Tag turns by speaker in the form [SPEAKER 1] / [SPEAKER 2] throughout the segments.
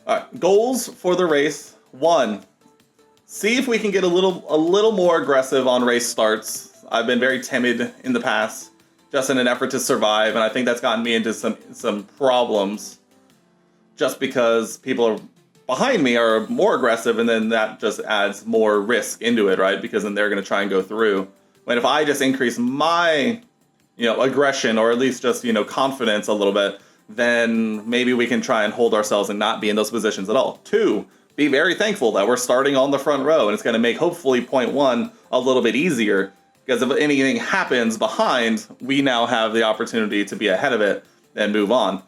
[SPEAKER 1] All right, goals for the race. 1, see if we can get a little more aggressive on race starts. I've been very timid in the past, just in an effort to survive, and I think that's gotten me into some problems. Just because people behind me are more aggressive, and then that just adds more risk into it, right? Because then they're going to try and go through. When if I just increase my, aggression, or at least just, confidence a little bit, then maybe we can try and hold ourselves and not be in those positions at all. 2, be very thankful that we're starting on the front row, and it's going to make hopefully point 1 a little bit easier, because if anything happens behind, we now have the opportunity to be ahead of it and move on.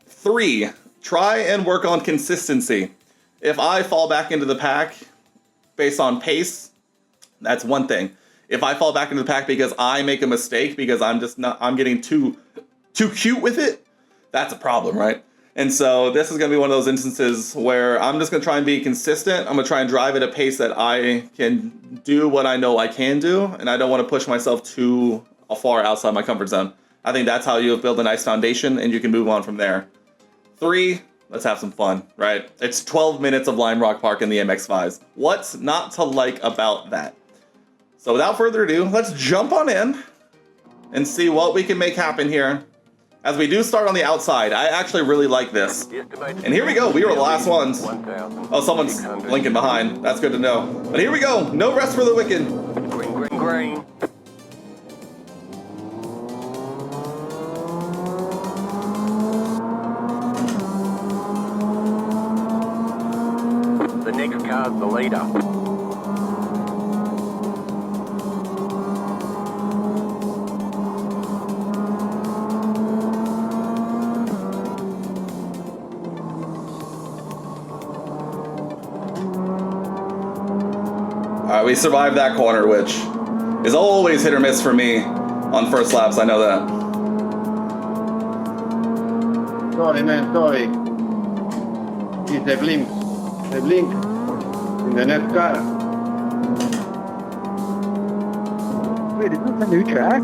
[SPEAKER 1] 3, try and work on consistency. If I fall back into the pack based on pace, that's one thing. If I fall back into the pack because I make a mistake, because I'm getting too cute with it, that's a problem, right? And so this is going to be one of those instances where I'm just going to try and be consistent. I'm going to try and drive at a pace that I can do what I know I can do, and I don't want to push myself too far outside my comfort zone. I think that's how you build a nice foundation, and you can move on from there. 3, let's have some fun, right? It's 12 minutes of Lime Rock Park in the MX-5s. What's not to like about that? So without further ado, let's jump on in and see what we can make happen here. As we do start on the outside, I actually really like this. And here we go, we were the last ones. Oh, someone's blinking behind. That's good to know. But here we go, no rest for the wicked.
[SPEAKER 2] Green, green, green. The next car's the leader.
[SPEAKER 1] Alright, we survived that corner, which is always hit or miss for me on first laps, I know that.
[SPEAKER 3] Sorry, man, sorry. It's a blink. A blink. In the next car. Wait, is this a new track?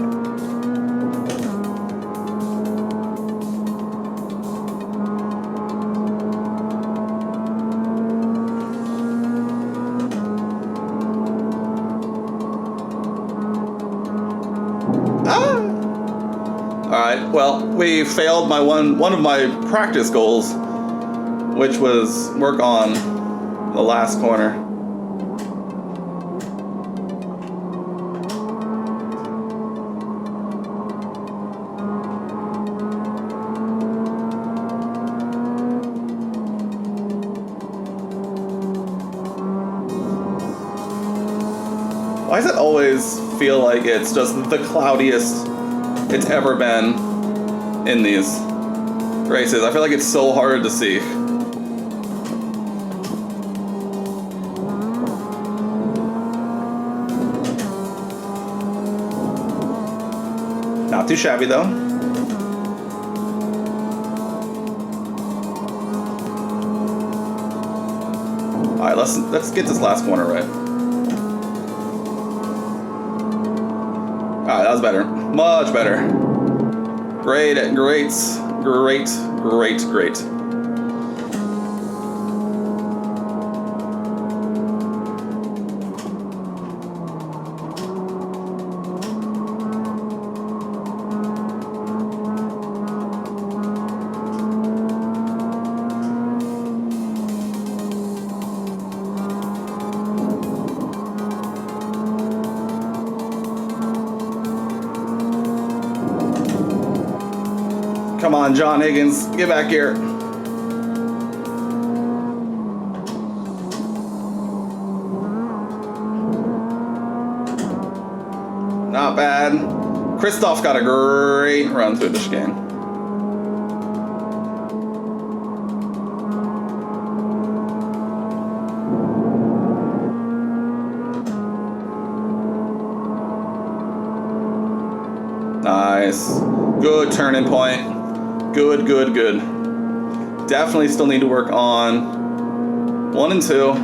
[SPEAKER 1] Alright, well, we failed my one of my practice goals, which was work on the last corner. Why does it always feel like it's just the cloudiest it's ever been in these races? I feel like it's so hard to see. Not too shabby though. Alright, let's get this last corner right. Alright, that was better. Much better. Great. Come on, John Higgins, get back here. Not bad. Christoph got a great run through the chicane. Nice. Good turning point. Good. Definitely still need to work on 1 and 2.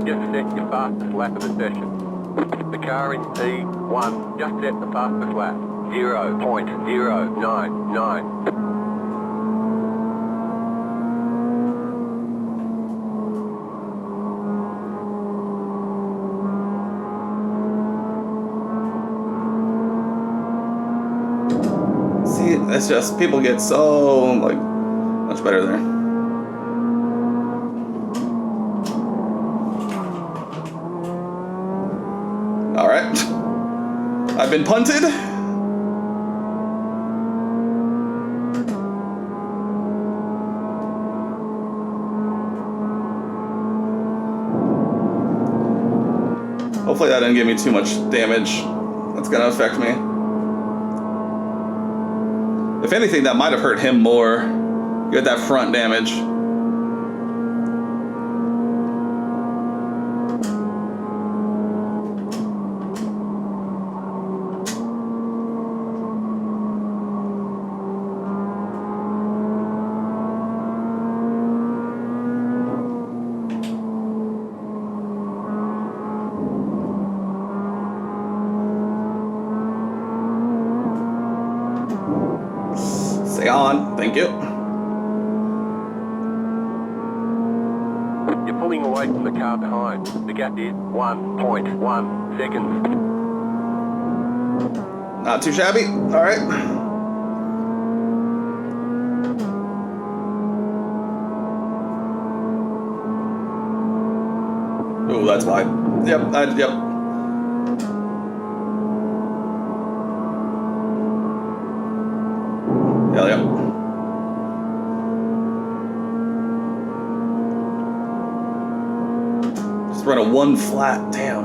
[SPEAKER 2] Just set your fastest lap of the session. The car in P1 just set the fastest lap. 0.099.
[SPEAKER 1] It's just people get so like much better there. All right, I've been punted. Hopefully that didn't give me too much damage. That's gonna affect me. If anything, that might have hurt him more. You had that front damage. Stay on, thank you.
[SPEAKER 2] You're pulling away from the car behind. The gap is 1.1 seconds.
[SPEAKER 1] Not too shabby. All right. Oh, that's wide. Yep, yep. Yep. Just run a 1 flat, damn.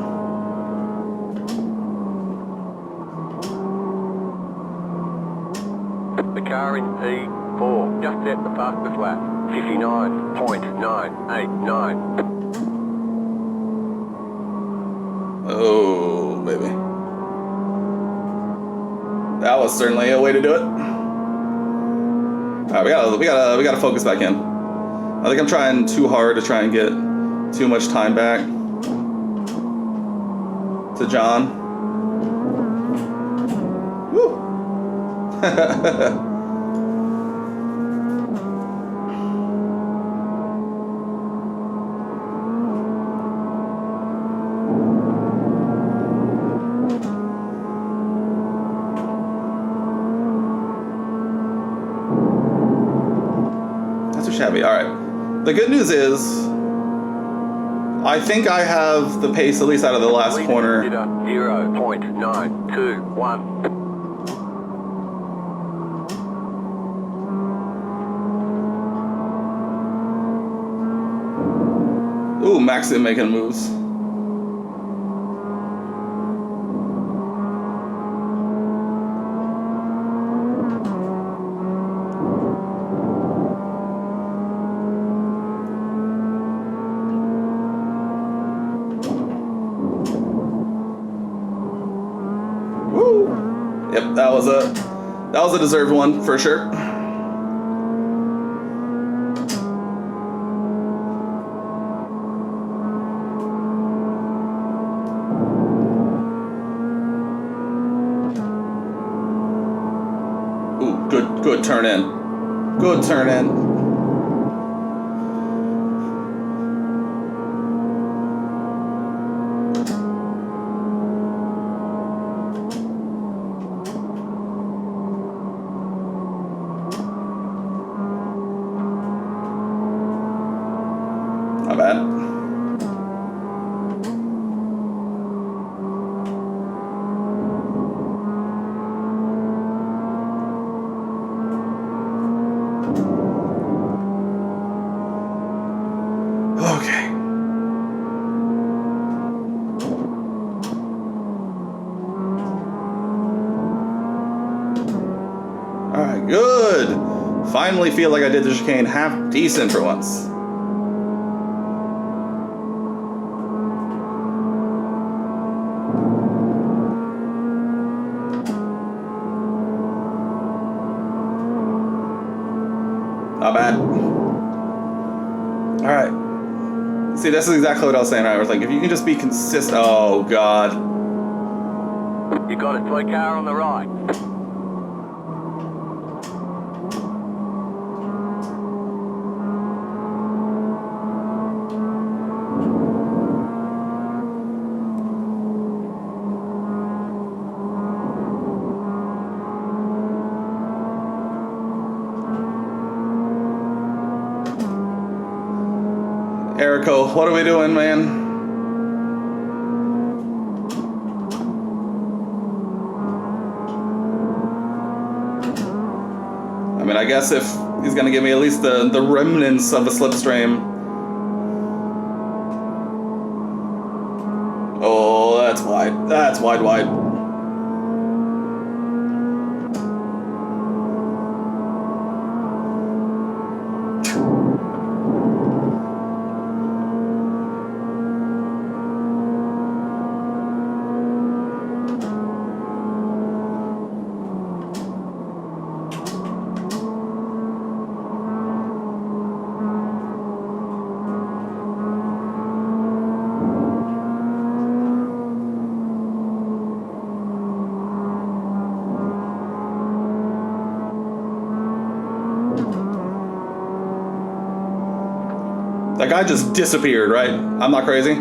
[SPEAKER 2] The car in P4 just set the fastest lap. 59.989.
[SPEAKER 1] Oh, baby. That was certainly a way to do it. All right, we gotta focus back in. I think I'm trying too hard to try and get too much time back to John. Woo! Shabby. All right. The good news is, I think I have the pace at least out of the last corner.
[SPEAKER 2] 0.921.
[SPEAKER 1] Ooh, Maxi making moves. Yep, that was a deserved one for sure. Ooh, good turn in. Good turn in. Not bad. Okay. All right, good. Finally feel like I did the chicane half decent for once. Not bad. All right. See, this is exactly what I was saying. I was like, if you can just be consistent. Oh God.
[SPEAKER 2] You got a toy car on the right.
[SPEAKER 1] Erico, what are we doing, man? I mean, I guess if he's gonna give me at least the remnants of a slipstream. Oh, that's wide. That's wide. That guy just disappeared, right? I'm not crazy.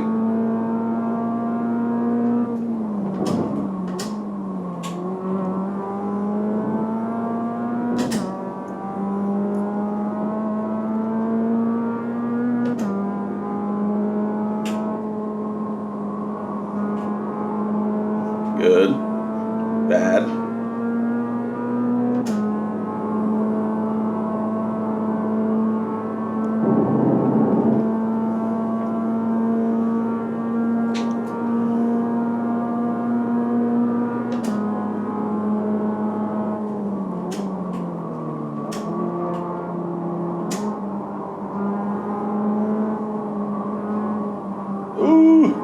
[SPEAKER 1] Good. Bad. Ooh.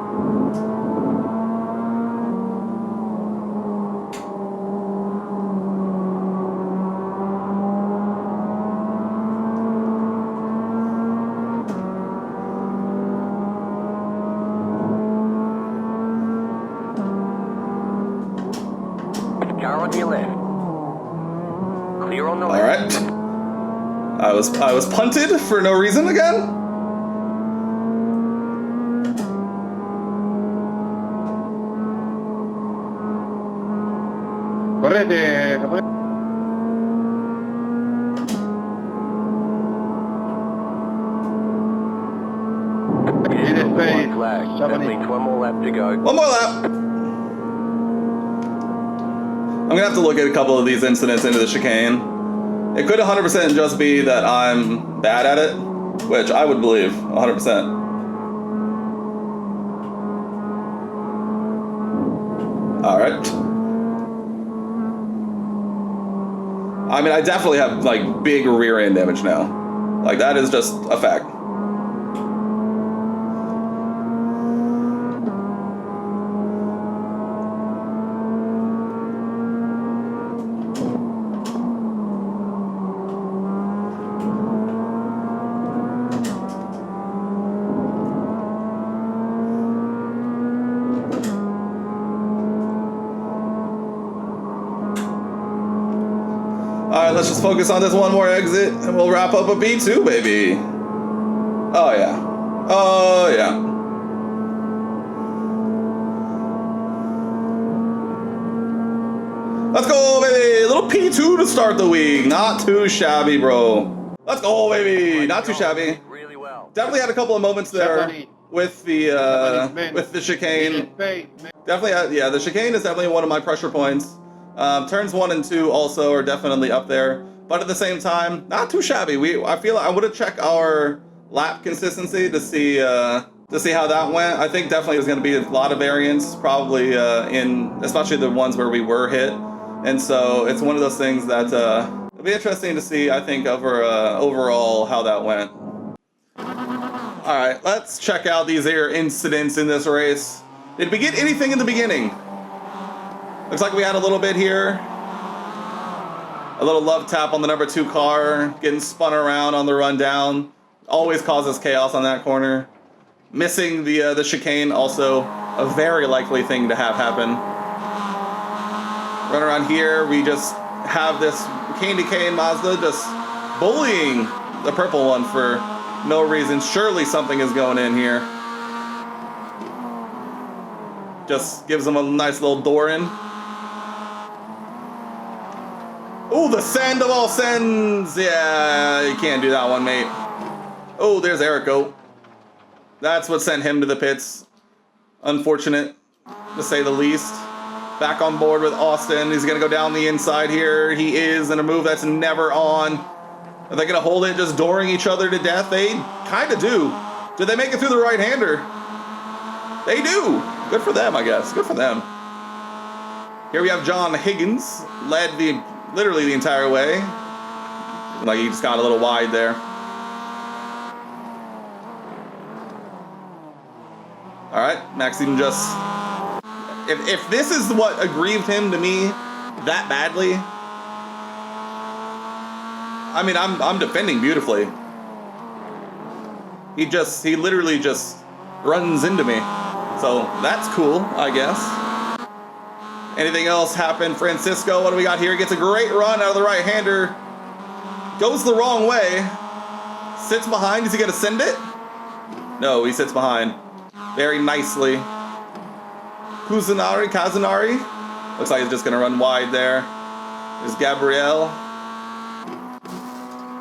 [SPEAKER 2] Car on your left. Clear on the
[SPEAKER 1] All
[SPEAKER 2] left.
[SPEAKER 1] right. I was punted for no reason again.
[SPEAKER 3] Correte, correte.
[SPEAKER 2] Yeah,
[SPEAKER 3] Need a space.
[SPEAKER 2] white flag. That
[SPEAKER 3] Somebody.
[SPEAKER 2] means one more lap to go.
[SPEAKER 1] One more lap. I'm gonna have to look at a couple of these incidents into the chicane. It could 100% just be that I'm bad at it, which I would believe 100%. All right. I mean, I definitely have like big rear end damage now. Like that is just a fact. Alright, let's just focus on this one more exit and we'll wrap up a B2, baby. Oh yeah. Oh yeah. Let's go, baby! Little P2 to start the week. Not too shabby, bro. Let's go, baby! Not too shabby.
[SPEAKER 2] Really well.
[SPEAKER 1] Definitely had a couple of moments there
[SPEAKER 3] Somebody.
[SPEAKER 1] with the chicane.
[SPEAKER 3] Need a space, man.
[SPEAKER 1] Definitely, yeah, the chicane is definitely one of my pressure points. Turns 1 and 2 also are definitely up there, but at the same time, not too shabby. I feel like I would have checked our lap consistency to see how that went. I think definitely there's going to be a lot of variance, probably especially the ones where we were hit, and so it's one of those things that it'll be interesting to see. I think overall how that went. All right, let's check out these air incidents in this race. Did we get anything in the beginning? Looks like we had a little bit here. A little love tap on the number 2 car, getting spun around on the run down. Always causes chaos on that corner. Missing the chicane, also a very likely thing to have happen. Run around here, we just have this cane-to-cane Mazda just bullying the purple one for no reason. Surely something is going in here. Just gives them a nice little door in. Oh, the send of all sends. Yeah, you can't do that one, mate. Oh, there's Erico. That's what sent him to the pits. Unfortunate, to say the least. Back on board with Austin. He's going to go down the inside here. He is in a move that's never on. Are they going to hold it just dooring each other to death? They kind of do. Did they make it through the right-hander? They do. Good for them, I guess. Good for them. Here we have John Higgins. Led literally the entire way. Like he just got a little wide there. All right, Maxime just... If this is what aggrieved him to me that badly, I mean, I'm defending beautifully. He literally just runs into me. So that's cool, I guess. Anything else happen? Francisco, what do we got here? He gets a great run out of the right-hander. Goes the wrong way. Sits behind. Is he going to send it? No, he sits behind. Very nicely. Kazunari. Looks like he's just going to run wide there. There's Gabriel.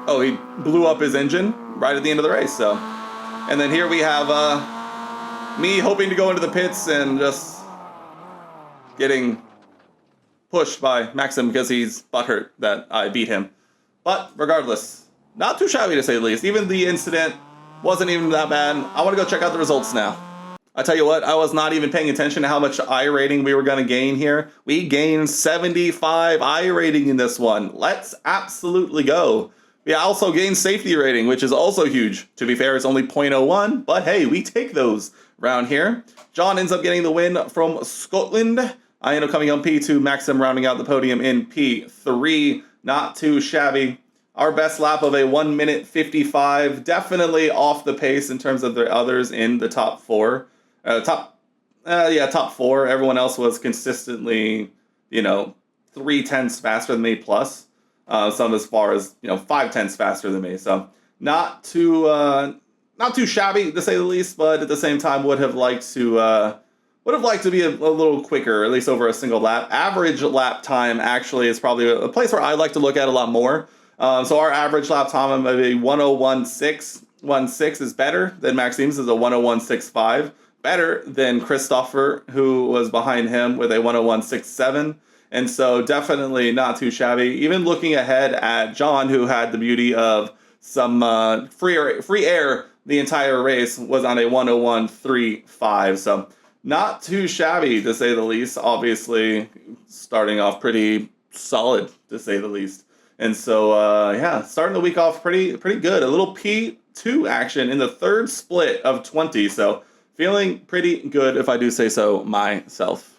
[SPEAKER 1] Oh, he blew up his engine right at the end of the race. So, and then here we have me hoping to go into the pits and just getting pushed by Maxim because he's butthurt that I beat him. But regardless, not too shabby to say the least. Even the incident wasn't even that bad. I want to go check out the results now. I tell you what, I was not even paying attention to how much I rating we were going to gain here. We gained 75 I rating in this one. Let's absolutely go. We also gained safety rating, which is also huge. To be fair, it's only 0.01, but hey, we take those around here. John ends up getting the win from Scotland. I end up coming on P2, Maxim rounding out the podium in P3. Not too shabby. Our best lap of a 1 minute 55. Definitely off the pace in terms of the others in the top four. Top four. Everyone else was consistently, 3/10 faster than me plus. Some as far as 5/10 faster than me. So not too shabby to say the least, but at the same time would have liked to be a little quicker, at least over a single lap. Average lap time actually is probably a place where I like to look at a lot more. So our average lap time of a 1:01.6 is better than Maxime's is a 1:01.65. Better than Christopher, who was behind him with a 1:01.67. And so definitely not too shabby. Even looking ahead at John, who had the beauty of some free air the entire race, was on a 1:01.35. So not too shabby to say the least. Obviously starting off pretty solid to say the least. And so starting the week off pretty good. A little P2 action in the third split of 20. So feeling pretty good if I do say so myself.